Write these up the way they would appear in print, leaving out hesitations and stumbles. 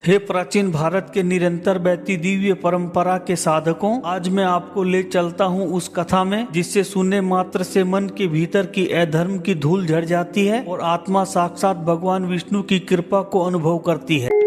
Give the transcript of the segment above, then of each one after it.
हे प्राचीन भारत के निरंतर बहती दिव्य परंपरा के साधकों, आज मैं आपको ले चलता हूं उस कथा में जिससे सुनने मात्र से मन के भीतर की अधर्म की धूल झड़ जाती है और आत्मा साक्षात भगवान विष्णु की कृपा को अनुभव करती है।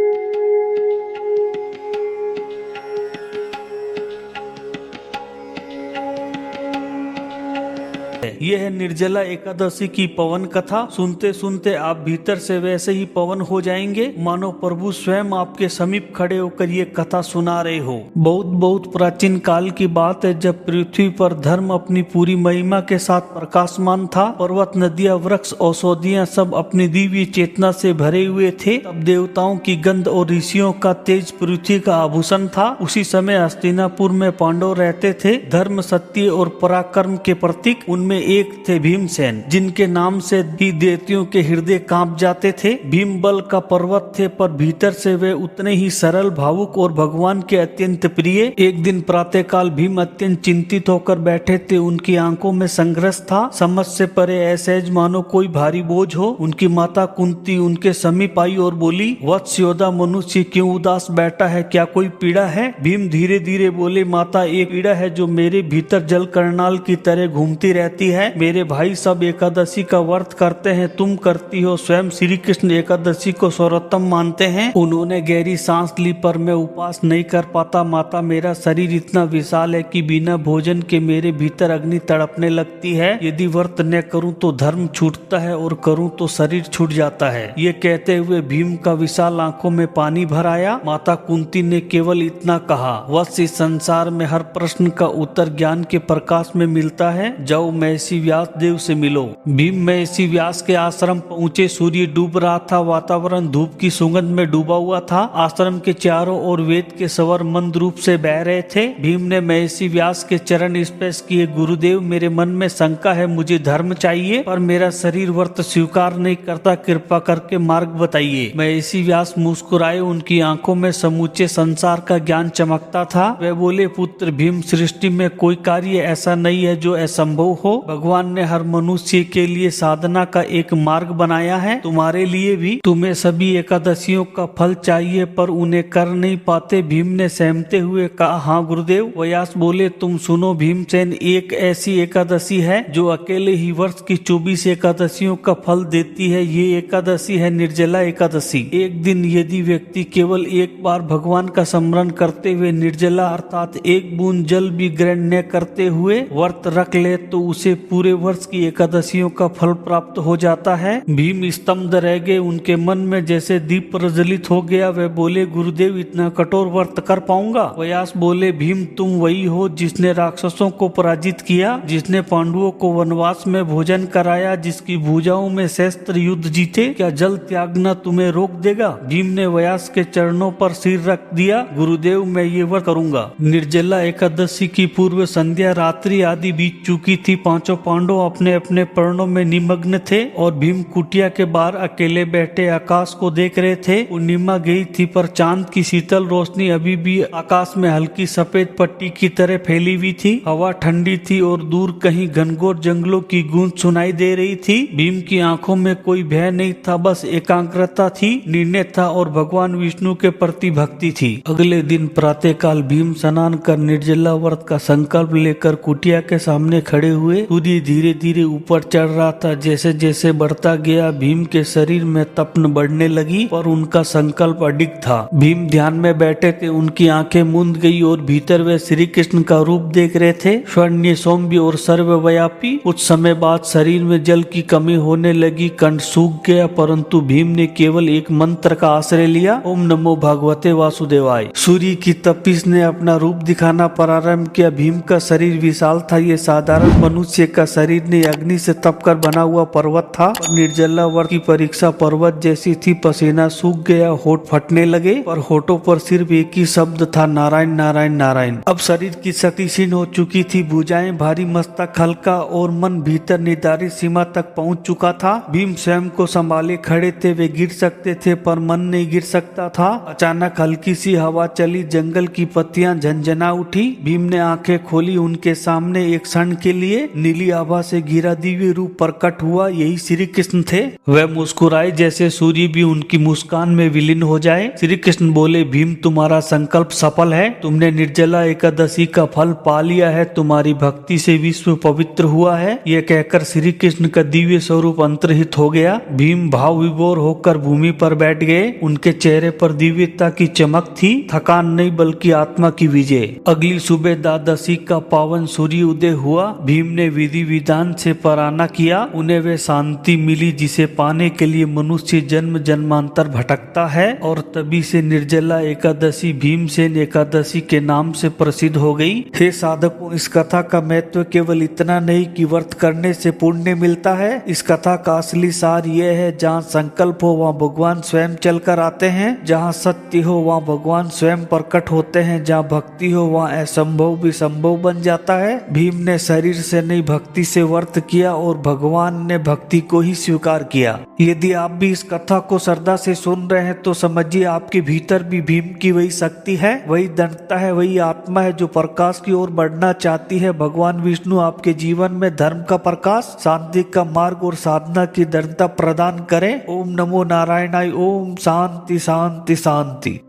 यह है निर्जला एकादशी की पवन कथा। सुनते सुनते आप भीतर से वैसे ही पवन हो जाएंगे मानो प्रभु स्वयं आपके समीप खड़े होकर ये कथा सुना रहे हो। बहुत बहुत प्राचीन काल की बात है, जब पृथ्वी पर धर्म अपनी पूरी महिमा के साथ प्रकाशमान था। पर्वत, नदियां, वृक्ष, औषधियां सब अपनी दिव्य चेतना से भरे हुए थे। तब देवताओं की गंध और ऋषियों का तेज पृथ्वी का आभूषण था। उसी समय हस्तिनापुर में पांडव रहते थे, धर्म, सत्य और पराक्रम के प्रतीक। उनमें एक थे भीमसेन, जिनके नाम से ही देवतियों के हृदय कांप जाते थे। भीम बल का पर्वत थे, पर भीतर से वे उतने ही सरल, भावुक और भगवान के अत्यंत प्रिय। एक दिन प्रातःकाल भीम अत्यंत चिंतित होकर बैठे थे। उनकी आंखों में संघर्ष था, समझ से परे, ऐसे मानो कोई भारी बोझ हो। उनकी माता कुंती उनके समीप आई और बोली, वत्स योद्धा, मनुष्य क्यों उदास बैठा है? क्या कोई पीड़ा है? भीम धीरे धीरे बोले, माता, एक पीड़ा है जो मेरे भीतर जल करनाल की तरह घूमती रहती है। मेरे भाई सब एकादशी का व्रत करते हैं, तुम करती हो। स्वयं श्री कृष्ण एकादशी को सर्वोत्तम मानते हैं। उन्होंने गहरी सांस ली, पर मैं उपवास नहीं कर पाता माता। मेरा शरीर इतना विशाल है कि बिना भोजन के मेरे भीतर अग्नि तड़पने लगती है। यदि व्रत न करूं तो धर्म छूटता है और करूं तो शरीर छूट जाता है। ये कहते हुए भीम का विशाल आंखों में पानी भर आया। माता कुंती ने केवल इतना कहा, वत्स, इस संसार में हर प्रश्न का उत्तर ज्ञान के प्रकाश में मिलता है। जाओ महर्षि व्यास देव से मिलो। भीम महर्षि व्यास के आश्रम पहुँचे। सूर्य डूब रहा था, वातावरण धूप की सुगंध में डूबा हुआ था। आश्रम के चारों ओर वेद के स्वर मंद रूप से बह रहे थे। भीम ने महर्षि व्यास के चरण स्पर्श किए। गुरुदेव, मेरे मन में शंका है, मुझे धर्म चाहिए पर मेरा शरीर व्रत स्वीकार नहीं करता, कृपा करके मार्ग बताइए। महर्षि व्यास मुस्कुराए, उनकी आंखों में समूचे संसार का ज्ञान चमकता था। वे बोले, पुत्र भीम, सृष्टि में कोई कार्य ऐसा नहीं है जो असंभव हो। भगवान ने हर मनुष्य के लिए साधना का एक मार्ग बनाया है, तुम्हारे लिए भी। तुम्हें सभी एकादशियों का फल चाहिए पर उन्हें कर नहीं पाते। भीम ने सहमते हुए कहा, हाँ गुरुदेव। व्यास बोले, तुम सुनो भीमसेन, एक ऐसी एकादशी है जो अकेले ही वर्ष की 24 एकादशियों का फल देती है। ये एकादशी है निर्जला एकादशी। एक दिन यदि व्यक्ति केवल एक बार भगवान का स्मरण करते हुए निर्जला अर्थात एक बूंद जल भी ग्रहण न करते हुए व्रत रख ले तो उसे पूरे वर्ष की एकादशियों का फल प्राप्त हो जाता है। भीम स्तब्ध रह गए, उनके मन में जैसे दीप प्रज्वलित हो गया। वे बोले, गुरुदेव, इतना कठोर व्रत कर पाऊंगा? व्यास बोले, भीम, तुम वही हो जिसने राक्षसों को पराजित किया, जिसने पांडवों को वनवास में भोजन कराया, जिसकी भुजाओं में शस्त्र युद्ध जीते। क्या जल त्यागना तुम्हें रोक देगा? भीम ने व्यास के चरणों पर सिर रख दिया। गुरुदेव, मैं ये व्रत करूंगा। निर्जला एकादशी की पूर्व संध्या, रात्रि आदि बीत चुकी थी। पांचों पांडव अपने अपने पर्णों में निमग्न थे और भीम कुटिया के बाहर अकेले बैठे आकाश को देख रहे थे। पूर्णिमा गई थी पर चांद की शीतल रोशनी अभी भी आकाश में हल्की सफेद पट्टी की तरह फैली हुई थी। हवा ठंडी थी और दूर कहीं घनघोर जंगलों की गूंज सुनाई दे रही थी। भीम की आंखों में कोई भय नहीं था, बस एकाग्रता थी, निर्णय था और भगवान विष्णु के प्रति भक्ति थी। अगले दिन प्रातःकाल भीम स्नान कर निर्जला व्रत का संकल्प लेकर कुटिया के सामने खड़े हुए। सूर्य धीरे धीरे ऊपर चढ़ रहा था। जैसे जैसे बढ़ता गया भीम के शरीर में तपन बढ़ने लगी, पर उनका संकल्प अडिग था। भीम ध्यान में बैठे थे, उनकी आंखें मूंद गई और भीतर वे श्री कृष्ण का रूप देख रहे थे, स्वर्णीय, सौम्य और सर्वव्यापी। कुछ समय बाद शरीर में जल की कमी होने लगी, कंठ सूख गया, परंतु भीम ने केवल एक मंत्र का आश्रय लिया, ओम नमो भगवते वासुदेवाय। सूर्य की तपिश ने अपना रूप दिखाना प्रारंभ किया। भीम का शरीर विशाल था, ये साधारण मनुष्य का शरीर नहीं, अग्नि से तपकर बना हुआ पर्वत था। पर निर्जला व्रत की परीक्षा पर्वत जैसी थी। पसीना सूख गया, होठ फटने लगे, पर होठों पर सिर्फ एक ही शब्द था, नारायण नारायण नारायण। अब शरीर की शक्ति क्षीण हो चुकी थी, भुजाएं भारी, मस्तक हल्का और मन भीतर निर्धारित सीमा तक पहुंच चुका था। भीम स्वयं को संभाले खड़े थे, वे गिर सकते थे पर मन नहीं गिर सकता था। अचानक हल्की सी हवा चली, जंगल की पत्तियां झंझना उठी। भीम ने आंखें खोली, उनके सामने एक क्षण के लिए नीली नीली आभा से घिरा दिव्य रूप प्रकट हुआ, यही श्री कृष्ण थे। वह मुस्कुराए जैसे सूर्य भी उनकी मुस्कान में विलीन हो जाए। श्री कृष्ण बोले, भीम तुम्हारा संकल्प सफल है, तुमने निर्जला एकादशी का फल पा लिया है, तुम्हारी भक्ति से विश्व पवित्र हुआ है। यह कहकर श्री कृष्ण का दिव्य स्वरूप अंतर्हित हो गया। भीम भाव विभोर होकर भूमि पर बैठ गए। उनके चेहरे पर दिव्यता की चमक थी, थकान नहीं बल्कि आत्मा की विजय। अगली सुबह द्वादशी का पावन सूर्य उदय हुआ। भीम ने विधि विधान से पराना किया। उन्हें वे शांति मिली जिसे पाने के लिए मनुष्य जन्म जन्मांतर भटकता है, और तभी से निर्जला एकादशी भीमसेन एकादशी के नाम से प्रसिद्ध हो गई। हे साधकों, इस कथा का महत्व केवल इतना नहीं कि व्रत करने से पुण्य मिलता है। इस कथा का असली सार यह है, जहाँ संकल्प हो वहाँ भगवान स्वयं चलकर आते हैं, जहाँ सत्य हो वहाँ भगवान स्वयं प्रकट होते हैं, जहाँ भक्ति हो वहाँ असंभव भी संभव बन जाता है। भीम ने शरीर से नहीं भक्ति से व्रत किया और भगवान ने भक्ति को ही स्वीकार किया। यदि आप भी इस कथा को श्रद्धा से सुन रहे हैं तो समझिए आपके भीतर भी भीम की वही शक्ति है, वही दृढ़ता है, वही आत्मा है जो प्रकाश की ओर बढ़ना चाहती है। भगवान विष्णु आपके जीवन में धर्म का प्रकाश, शांति का मार्ग और साधना की दृढ़ता प्रदान करें। ओम नमो नारायणाय। ओम शांति शांति शांति।